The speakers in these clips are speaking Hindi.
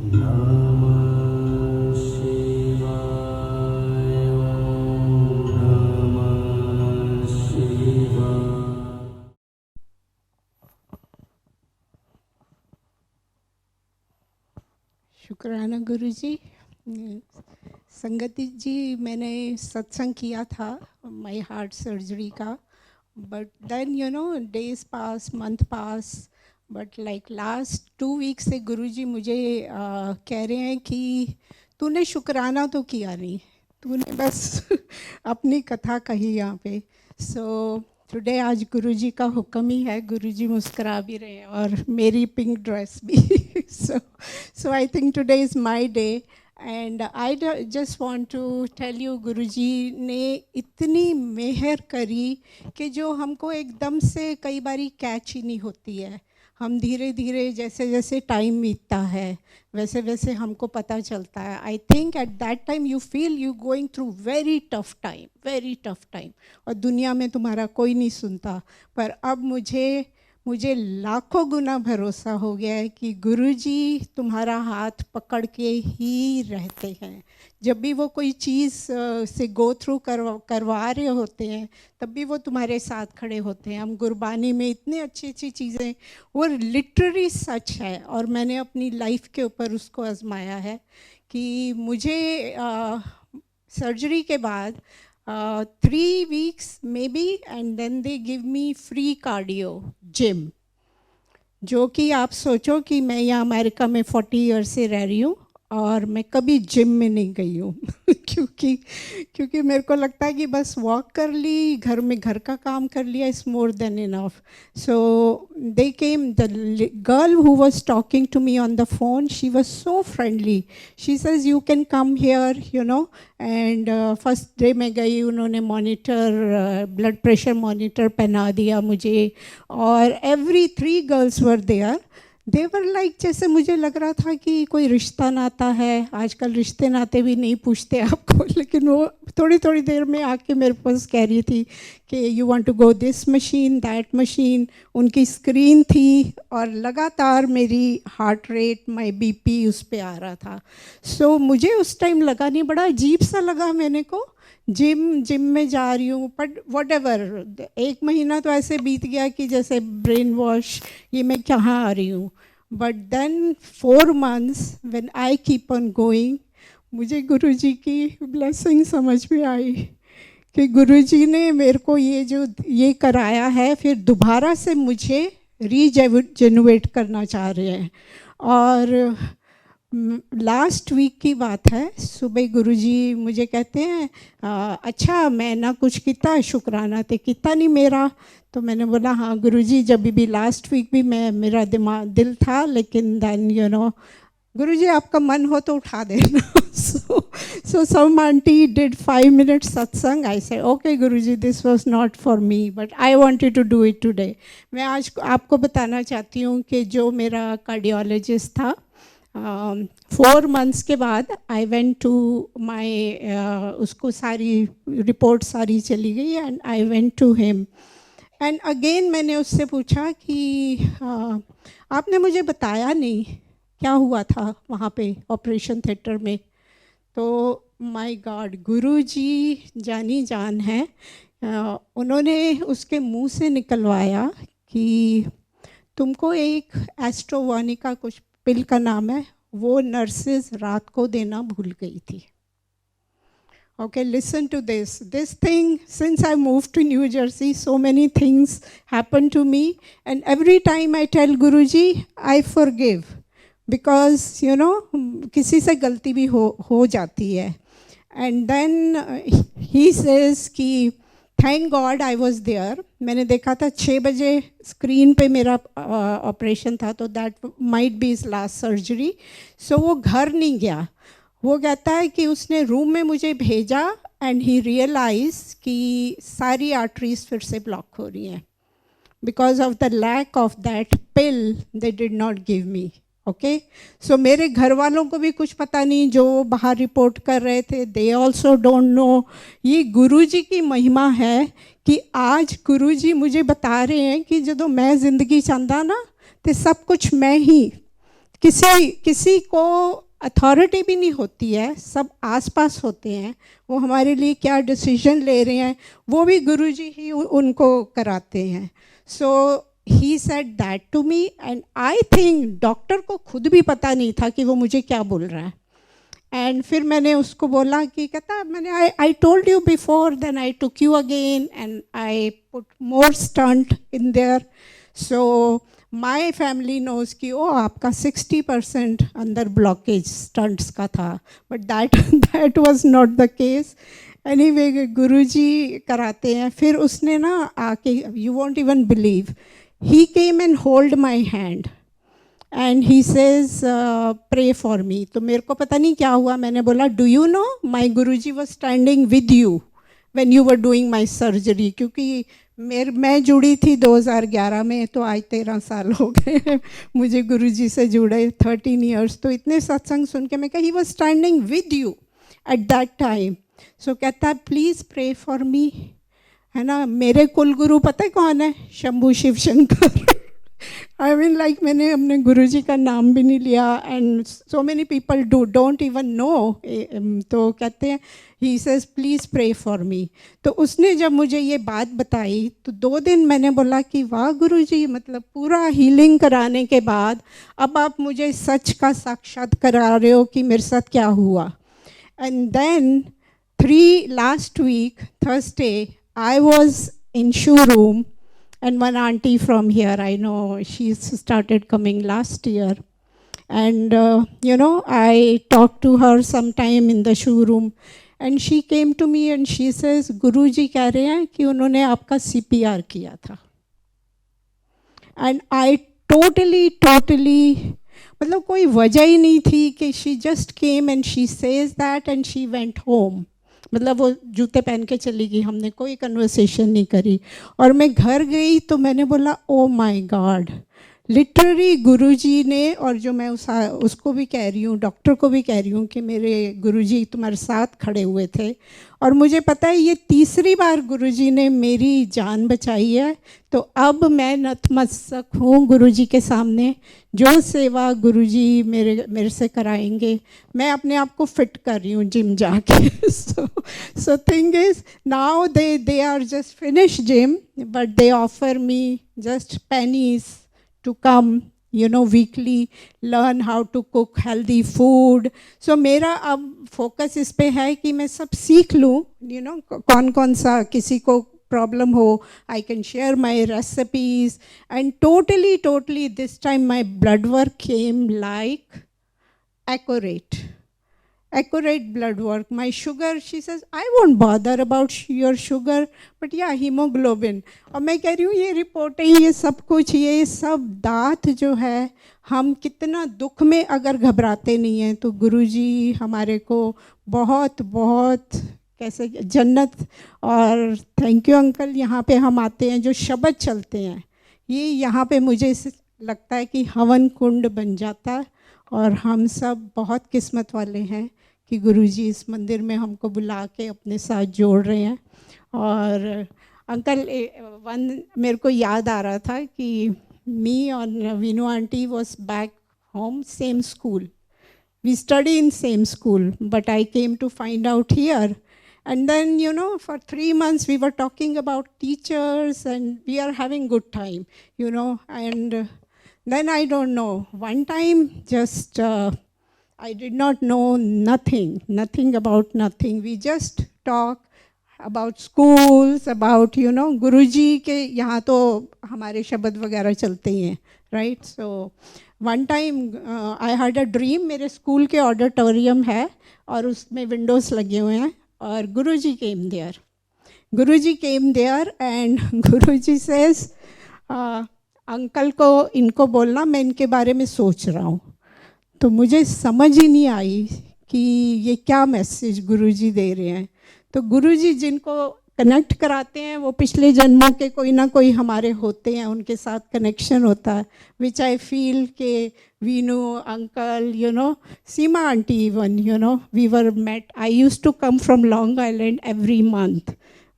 नमः शिवाय नमः शिवाय। शुक्राना गुरुजी। संगति जी, मैंने सत्संग किया था माय हार्ट सर्जरी का, but then days pass, month pass, but like last 2 week से गुरुजी मुझे कह रहे हैं कि तूने शुक्राना तो किया नहीं, तूने बस अपनी कथा कही यहाँ पे। सो टुडे आज गुरुजी का हुक्म ही है। गुरुजी मुस्कुरा भी रहे हैं और मेरी पिंक ड्रेस भी। So I think today is my day and I just want to tell you, Guruji ने इतनी मेहर करी कि जो हमको एकदम से कई बारी कैच ही नहीं होती है। हम धीरे धीरे जैसे जैसे टाइम बीतता है वैसे वैसे हमको पता चलता है। I think eight that time you feel you going through very tough time, और दुनिया में तुम्हारा कोई नहीं सुनता। पर अब मुझे लाखों गुना भरोसा हो गया है कि गुरुजी तुम्हारा हाथ पकड़ के ही रहते हैं। जब भी वो कोई चीज़ से गो थ्रू करवा रहे होते हैं तब भी वो तुम्हारे साथ खड़े होते हैं। हम गुरबानी में इतनी अच्छी अच्छी चीज़ें, वो लिटरली सच है और मैंने अपनी लाइफ के ऊपर उसको आजमाया है कि मुझे सर्जरी के बाद 3 weeks maybe and then they give me free cardio gym, जो कि आप सोचो कि मैं यहाँ अमेरिका में 40 ईयर से रह रही हूँ और मैं कभी जिम में नहीं गई हूँ। क्योंकि मेरे को लगता है कि बस वॉक कर ली, घर में घर का काम कर लिया, is more than enough. So they came, the girl who was talking to me on the phone, she was so friendly. She says you can come here and first day में गई, उन्होंने मॉनिटर, ब्लड प्रेशर मॉनिटर पहना दिया मुझे, और every 3 girls were there. They were like, जैसे मुझे लग रहा था कि कोई रिश्ता नाता है। आजकल रिश्ते नाते भी नहीं पूछते आपको, लेकिन वो थोड़ी थोड़ी देर में आके मेरे पास कह रही थी कि you want to go this machine, that machine. उनकी स्क्रीन थी और लगातार मेरी हार्ट रेट, माय बीपी उस पर आ रहा था। सो मुझे उस टाइम लगा नहीं, बड़ा अजीब सा लगा मैंने को। जिम में जा रही हूँ, बट वट एवर, 1 महीना तो ऐसे बीत गया कि जैसे ब्रेन वॉश, ये मैं कहाँ आ रही हूँ। But then 4 months when I keep on going, मुझे गुरुजी की ब्लेसिंग समझ में आई कि गुरुजी ने मेरे को ये कराया है, फिर दोबारा से मुझे रीजेनुएट करना चाह रहे हैं। और लास्ट वीक की बात है, सुबह गुरुजी मुझे कहते हैं अच्छा मैं ना कुछ किता शुक्राना ते किता नहीं मेरा। तो मैंने बोला हाँ गुरुजी, जब भी लास्ट वीक भी मेरा दिल था, लेकिन देन गुरुजी आपका मन हो तो उठा देना। so some auntie did 5 minutes satsang. I said okay Guruji, this was not for me but I wanted to do it today. मैं आज आपको बताना चाहती हूँ कि जो मेरा कार्डियोलॉजिस्ट था, 4 months के बाद आई वेंट टू माई, उसको सारी रिपोर्ट सारी चली गई and I went to him and again मैंने उससे पूछा कि आपने मुझे बताया नहीं क्या हुआ था वहाँ पे ऑपरेशन थिएटर में। तो माय गॉड, गुरुजी जानी जान है, उन्होंने उसके मुंह से निकलवाया कि तुमको एक एस्ट्रोवानिका कुछ पिल का नाम है, वो नर्सेज रात को देना भूल गई थी। Okay, listen to this. This thing, since I moved to New Jersey, so many things happen to me, and every time I tell Guruji, I forgive, because किसी से गलती भी हो जाती है। And then he says कि thank God I was there. मैंने देखा था 6 बजे स्क्रीन पे मेरा ऑपरेशन था, तो that might be is last surgery. So वो घर नहीं गया, वो कहता है कि उसने रूम में मुझे भेजा एंड ही रियलाइज कि सारी आर्टरीज फिर से ब्लॉक हो रही हैं because of the lack of that pill they did not give me. Okay, so मेरे घर वालों को भी कुछ पता नहीं, जो बाहर रिपोर्ट कर रहे थे, दे ऑल्सो डोंट नो। ये गुरुजी की महिमा है कि आज गुरुजी मुझे बता रहे हैं कि जो मैं ज़िंदगी चाहता ना, तो सब कुछ मैं ही किसी किसी को अथॉरिटी भी नहीं होती है, सब आसपास होते हैं, वो हमारे लिए क्या डिसीजन ले रहे हैं वो भी गुरुजी ही उनको कराते हैं. So he said that to me and I think doctor को खुद भी पता नहीं था कि वो मुझे क्या बोल रहा है. एंड फिर मैंने उसको बोला कि कहता मैंने I told you before, then I took you again and I put more stent in there. So my family knows कि ओ आपका 60% अंदर ब्लॉकेज स्टंट्स का था, but that was not the case. Anyway Guruji कराते हैं. फिर उसने ना आके, you won't even believe, he came and hold my hand and he says pray for me. तो मेरे को पता नहीं क्या हुआ, मैंने बोला do you know my Guruji was standing with you when you were doing my surgery. क्योंकि मैं जुड़ी थी 2011 में, तो आज 13 साल हो गए मुझे गुरुजी से जुड़े, 13 इयर्स. तो इतने सत्संग सुन के मैं कहा he was standing with you at that time. So कहता है प्लीज़ प्रे फॉर मी, है ना. मेरे कुलगुरु पता है कौन है? Shambhu Shiv Shankar. I mean like मैंने अपने गुरुजी का नाम भी नहीं लिया and so many people don't even know. तो कहते हैं he says please pray for me. तो उसने जब मुझे ये बात बताई तो 2 दिन मैंने बोला कि वाह गुरुजी, मतलब पूरा हीलिंग कराने के बाद अब आप मुझे सच का साक्षात करा रहे हो कि मेरे साथ क्या हुआ. And then last week Thursday I was in showroom and one auntie from here, I know she's started coming last year, and I talked to her sometime in the showroom and she came to me and she says गुरुजी कह रहे हैं कि उन्होंने आपका CPR किया था. And I totally मतलब कोई वजह ही नहीं थी कि she just came and she says that and she went home. मतलब वो जूते पहन के चली गई, हमने कोई कन्वर्सेशन नहीं करी. और मैं घर गई तो मैंने बोला ओ माय गॉड, लिटरली गुरुजी ने, और जो मैं उसको भी कह रही हूँ, डॉक्टर को भी कह रही हूँ कि मेरे गुरुजी तुम्हारे साथ खड़े हुए थे. और मुझे पता है ये तीसरी बार गुरुजी ने मेरी जान बचाई है. तो अब मैं नतमस्तक हूँ गुरुजी के सामने. जो सेवा गुरुजी मेरे से कराएंगे, मैं अपने आप को फिट कर रही हूँ जिम जाके. So thing is now they are just finish gym but they offer me just pennies to come, weekly, learn how to cook healthy food. So मेरा अब फोकस इस पे है कि मैं सब सीख लूँ, कौन कौन सा किसी को प्रॉब्लम हो, I can share my recipes. And totally this time my blood work came like accurate blood work. My sugar, she says, I won't bother about your sugar, but yeah, hemoglobin. और मैं कह रही हूँ ये रिपोर्टें, ये सब कुछ, ये सब दात जो है, हम कितना दुख में अगर घबराते नहीं हैं तो गुरुजी हमारे को बहुत कैसे जन्नत. और थैंक यू अंकल, यहाँ पे हम आते हैं जो शब्द चलते हैं, ये यहाँ पे मुझे लगता है कि हवन कुंड बन जाता है. और हम सब बहुत किस्मत वाले हैं कि गुरुजी इस मंदिर में हमको बुला के अपने साथ जोड़ रहे हैं. और अंकल मेरे को याद आ रहा था कि मी और Veenu aunty was back home, same school, we study in same school, but I came to find out here. And then, for 3 months we were talking about teachers and we are having good time, and then I don't know, one time just I did not know nothing about nothing. We just talk about schools, about, गुरुजी के यहाँ तो हमारे शब्द वगैरह चलते ही हैं, right? So one time I had a dream, मेरे स्कूल के ऑडिटोरियम है और उसमें विंडोज़ लगे हुए हैं और गुरुजी came there and Guruji says uncle को इनको बोलना मैं इनके बारे में सोच रहा हूँ. तो मुझे समझ ही नहीं आई कि ये क्या मैसेज गुरुजी दे रहे हैं. तो गुरुजी जिनको कनेक्ट कराते हैं वो पिछले जन्मों के कोई ना कोई हमारे होते हैं, उनके साथ कनेक्शन होता है, विच आई फील के Veenu uncle, Seema aunty even, we were met. I used to come from Long Island every month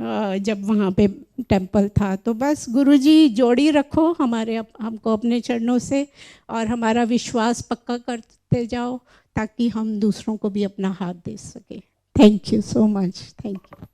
जब वहाँ पे टेंपल था। तो बस गुरुजी जोड़ी रखो हमको अपने चरणों से, और हमारा विश्वास पक्का करते जाओ ताकि हम दूसरों को भी अपना हाथ दे सके। Thank you so much. Thank you.